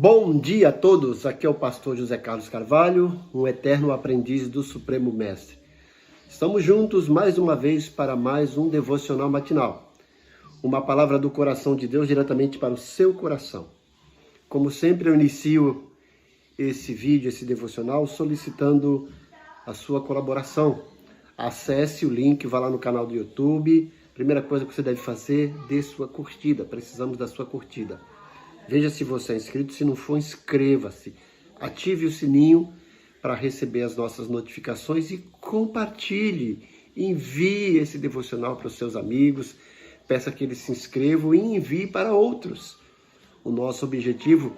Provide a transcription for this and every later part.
Bom dia a todos, aqui é o pastor José Carlos Carvalho, um eterno aprendiz do Supremo Mestre. Estamos juntos mais uma vez para mais um devocional matinal. Uma palavra do coração de Deus diretamente para o seu coração. Como sempre eu inicio esse vídeo, esse devocional, solicitando a sua colaboração. Acesse o link, vá lá no canal do YouTube. Primeira coisa que você deve fazer, dê sua curtida, precisamos da sua curtida. Veja se você é inscrito, se não for, inscreva-se. Ative o sininho para receber as nossas notificações e compartilhe. Envie esse devocional para os seus amigos, peça que eles se inscrevam e envie para outros. O nosso objetivo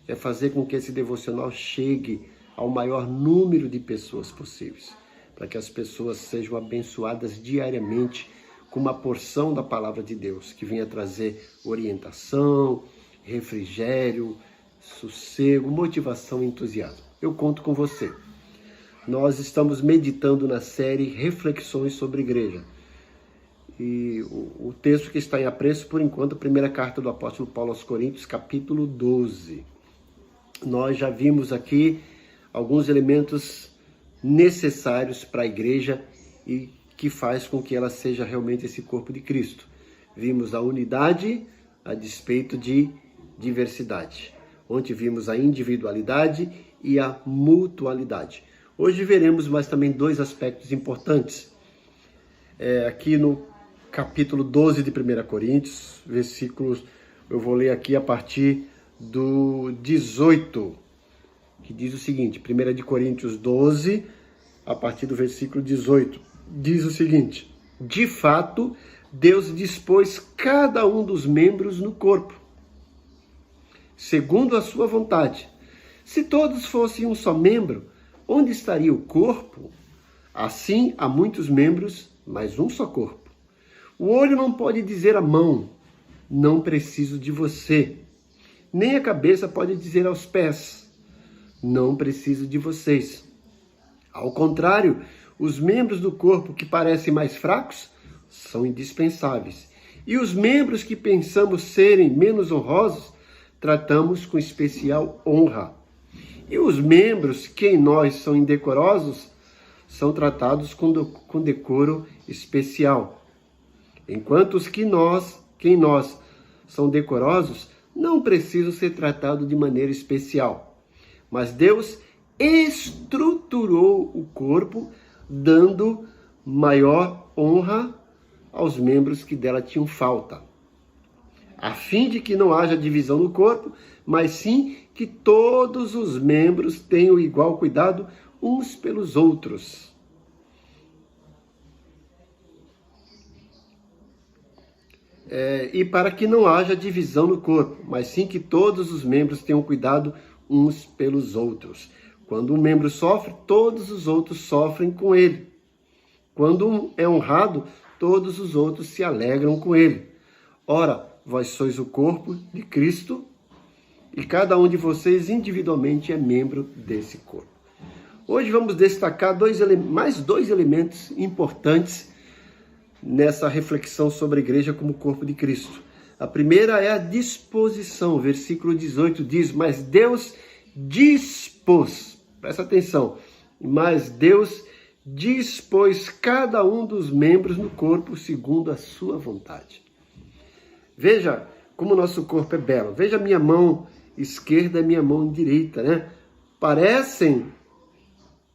é fazer com que esse devocional chegue ao maior número de pessoas possíveis, para que as pessoas sejam abençoadas diariamente com uma porção da palavra de Deus, que venha trazer orientação, refrigério, sossego, motivação e entusiasmo. Eu conto com você. Nós estamos meditando na série Reflexões sobre Igreja. E o texto que está em apreço, por enquanto, a primeira carta do apóstolo Paulo aos Coríntios, capítulo 12. Nós já vimos aqui alguns elementos necessários para a igreja e que faz com que ela seja realmente esse corpo de Cristo. Vimos a unidade a despeito de diversidade. Ontem vimos a individualidade e a mutualidade. Hoje veremos mais também dois aspectos importantes. Aqui no capítulo 12 de 1 Coríntios, versículos, eu vou ler aqui a partir do 18, que diz o seguinte, 1 Coríntios 12, a partir do versículo 18, diz o seguinte: de fato, Deus dispôs cada um dos membros no corpo, segundo a sua vontade. Se todos fossem um só membro, onde estaria o corpo? Assim, há muitos membros, mas um só corpo. O olho não pode dizer à mão, não preciso de você. Nem a cabeça pode dizer aos pés, não preciso de vocês. Ao contrário, os membros do corpo que parecem mais fracos são indispensáveis. E os membros que pensamos serem menos honrosos, tratamos com especial honra. E os membros que em nós são indecorosos, são tratados com decoro especial. Enquanto os que em nós são decorosos, não precisam ser tratados de maneira especial. Mas Deus estruturou o corpo, dando maior honra aos membros que dela tinham falta, a fim de que não haja divisão no corpo, mas sim que todos os membros tenham igual cuidado uns pelos outros. E para que não haja divisão no corpo, mas sim que todos os membros tenham cuidado uns pelos outros. Quando um membro sofre, todos os outros sofrem com ele. Quando um é honrado, todos os outros se alegram com ele. Ora, vós sois o corpo de Cristo e cada um de vocês individualmente é membro desse corpo. Hoje vamos destacar mais dois elementos importantes nessa reflexão sobre a igreja como corpo de Cristo. A primeira é a disposição. O versículo 18 diz, mas Deus dispôs, presta atenção, mas Deus dispôs cada um dos membros no corpo segundo a sua vontade. Veja como o nosso corpo é belo. Veja a minha mão esquerda e a minha mão direita, né? Parecem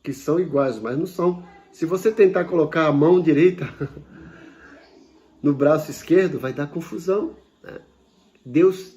que são iguais, mas não são. Se você tentar colocar a mão direita no braço esquerdo, vai dar confusão, né? Deus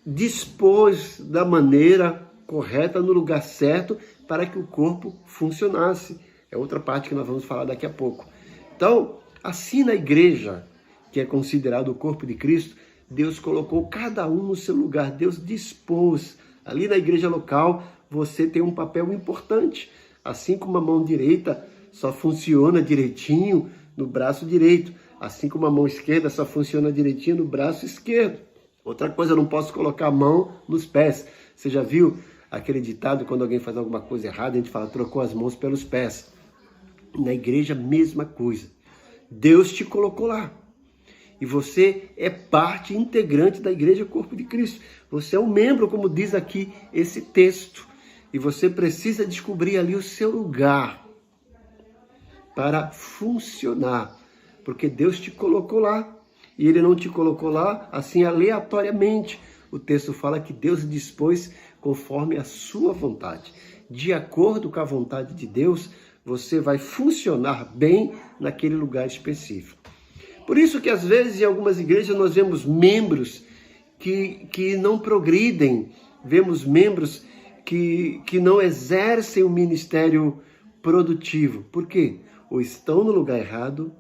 dispôs da maneira correta, no lugar certo, para que o corpo funcionasse. É outra parte que nós vamos falar daqui a pouco. Então, assim na igreja, que é considerado o corpo de Cristo, Deus colocou cada um no seu lugar, Deus dispôs. Ali na igreja local, você tem um papel importante. Assim como a mão direita só funciona direitinho no braço direito, assim como a mão esquerda só funciona direitinho no braço esquerdo. Outra coisa, eu não posso colocar a mão nos pés. Você já viu aquele ditado, quando alguém faz alguma coisa errada, a gente fala, trocou as mãos pelos pés. Na igreja, mesma coisa. Deus te colocou lá. E você é parte integrante da igreja Corpo de Cristo. Você é um membro, como diz aqui esse texto. E você precisa descobrir ali o seu lugar para funcionar. Porque Deus te colocou lá. E Ele não te colocou lá assim aleatoriamente. O texto fala que Deus dispôs conforme a sua vontade. De acordo com a vontade de Deus, você vai funcionar bem naquele lugar específico. Por isso que às vezes em algumas igrejas nós vemos membros que não progridem, vemos membros que não exercem o ministério produtivo. Por quê? Ou estão no lugar errado,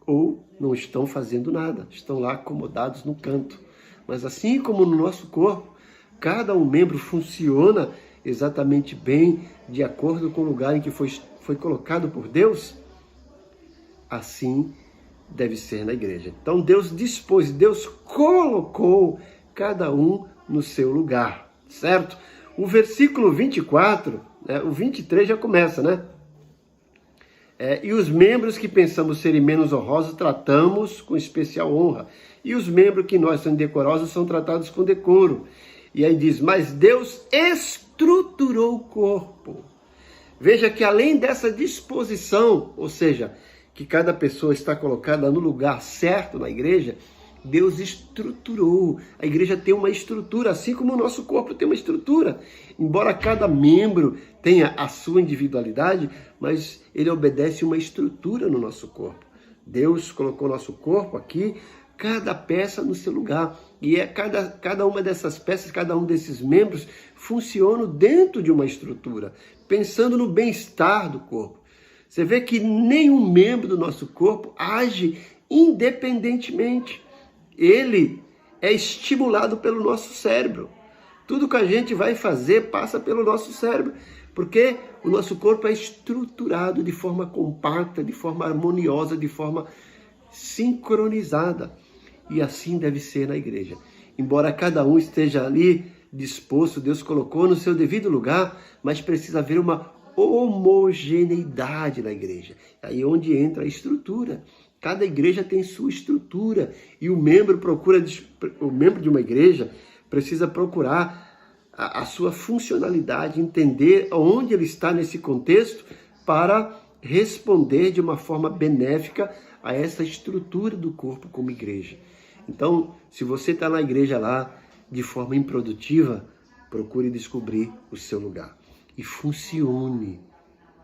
ou não estão fazendo nada, estão lá acomodados no canto. Mas assim como no nosso corpo, cada um membro funciona exatamente bem, de acordo com o lugar em que foi colocado por Deus, assim deve ser na igreja. Então Deus dispôs, Deus colocou cada um no seu lugar, certo? O versículo 24, o 23 já começa, né? E os membros que pensamos serem menos honrosos, tratamos com especial honra. E os membros que nós são indecorosos são tratados com decoro. E aí diz, mas Deus estruturou o corpo. Veja que além dessa disposição, ou seja, que cada pessoa está colocada no lugar certo na igreja, Deus estruturou. A igreja tem uma estrutura, assim como o nosso corpo tem uma estrutura. Embora cada membro tenha a sua individualidade, mas ele obedece uma estrutura no nosso corpo. Deus colocou nosso corpo aqui, cada peça no seu lugar. E cada uma dessas peças, cada um desses membros, funciona dentro de uma estrutura, pensando no bem-estar do corpo. Você vê que nenhum membro do nosso corpo age independentemente. Ele é estimulado pelo nosso cérebro. Tudo que a gente vai fazer passa pelo nosso cérebro, porque o nosso corpo é estruturado de forma compacta, de forma harmoniosa, de forma sincronizada. E assim deve ser na igreja. Embora cada um esteja ali disposto, Deus colocou no seu devido lugar, mas precisa haver uma homogeneidade na igreja. Aí onde entra a estrutura. Cada igreja tem sua estrutura e o membro de uma igreja precisa procurar a sua funcionalidade, entender onde ele está nesse contexto para responder de uma forma benéfica a essa estrutura do corpo como igreja. Então, se você está na igreja lá de forma improdutiva, procure descobrir o seu lugar e funcione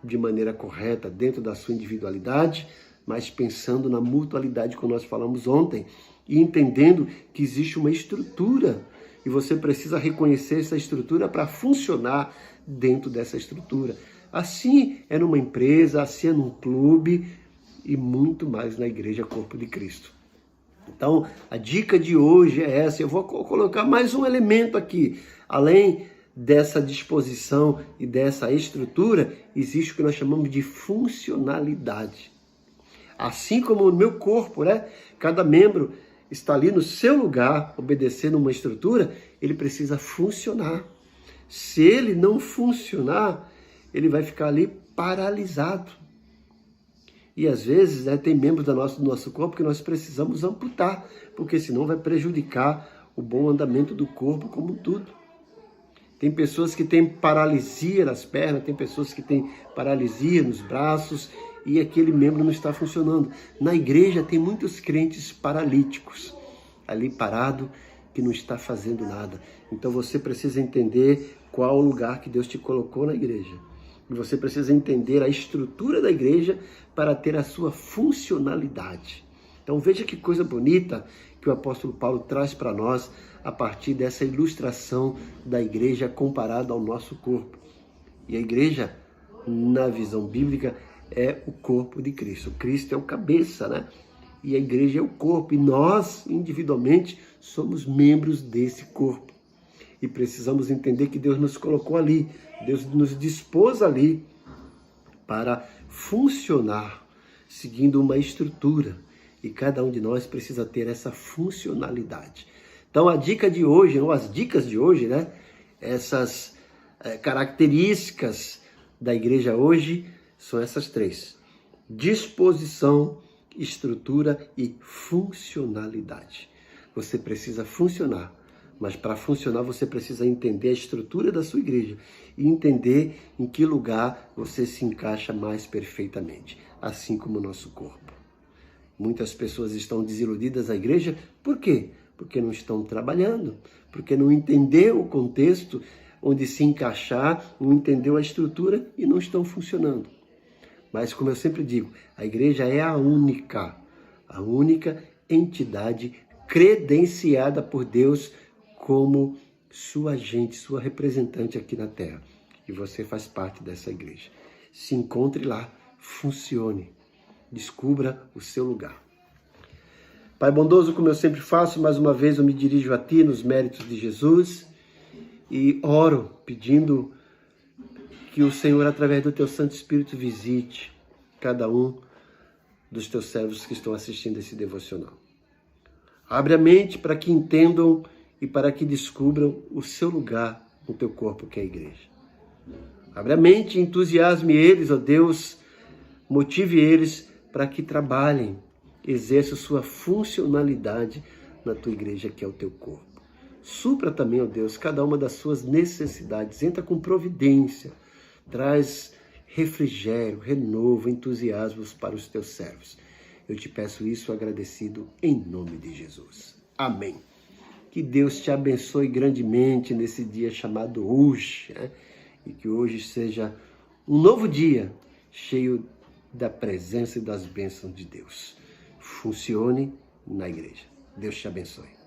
de maneira correta dentro da sua individualidade, mas pensando na mutualidade que nós falamos ontem e entendendo que existe uma estrutura e você precisa reconhecer essa estrutura para funcionar dentro dessa estrutura. Assim é numa empresa, assim é num clube e muito mais na igreja Corpo de Cristo. Então, a dica de hoje é essa. Eu vou colocar mais um elemento aqui. Além dessa disposição e dessa estrutura, existe o que nós chamamos de funcionalidade. Assim como o meu corpo, né? Cada membro está ali no seu lugar, obedecendo uma estrutura, ele precisa funcionar. Se ele não funcionar, ele vai ficar ali paralisado. E às vezes tem membros do nosso corpo que nós precisamos amputar, porque senão vai prejudicar o bom andamento do corpo como um todo. Tem pessoas que têm paralisia nas pernas, tem pessoas que têm paralisia nos braços e aquele membro não está funcionando. Na igreja tem muitos crentes paralíticos, ali parado, que não está fazendo nada. Então você precisa entender qual o lugar que Deus te colocou na igreja. E você precisa entender a estrutura da igreja para ter a sua funcionalidade. Então veja que coisa bonita que o apóstolo Paulo traz para nós a partir dessa ilustração da igreja comparada ao nosso corpo. E a igreja, na visão bíblica, é o corpo de Cristo. Cristo é o cabeça, né? E a igreja é o corpo. E nós, individualmente, somos membros desse corpo. E precisamos entender que Deus nos colocou ali. Deus nos dispôs ali para funcionar, seguindo uma estrutura. E cada um de nós precisa ter essa funcionalidade. Então a dica de hoje, ou as dicas de hoje, né? Essas características da igreja hoje são essas três: disposição, estrutura e funcionalidade. Você precisa funcionar, mas para funcionar você precisa entender a estrutura da sua igreja e entender em que lugar você se encaixa mais perfeitamente, assim como o nosso corpo. Muitas pessoas estão desiludidas da igreja, por quê? Porque não estão trabalhando, porque não entendeu o contexto onde se encaixar, não entendeu a estrutura e não estão funcionando. Mas, como eu sempre digo, a igreja é a única entidade credenciada por Deus como sua agente, sua representante aqui na Terra. E você faz parte dessa igreja. Se encontre lá, funcione, descubra o seu lugar. Pai bondoso, como eu sempre faço, mais uma vez eu me dirijo a Ti nos méritos de Jesus e oro pedindo que o Senhor, através do Teu Santo Espírito, visite cada um dos Teus servos que estão assistindo esse devocional. Abre a mente para que entendam e para que descubram o seu lugar no Teu corpo, que é a igreja. Abre a mente e entusiasme eles, ó Deus, motive eles para que trabalhem, exerçam sua funcionalidade na Tua igreja, que é o Teu corpo. Supra também, ó Deus, cada uma das suas necessidades, entra com providência, traz refrigério, renovo, entusiasmos para os Teus servos. Eu te peço isso agradecido em nome de Jesus. Amém. Que Deus te abençoe grandemente nesse dia chamado hoje, né? E que hoje seja um novo dia cheio da presença e das bênçãos de Deus. Funcione na igreja. Deus te abençoe.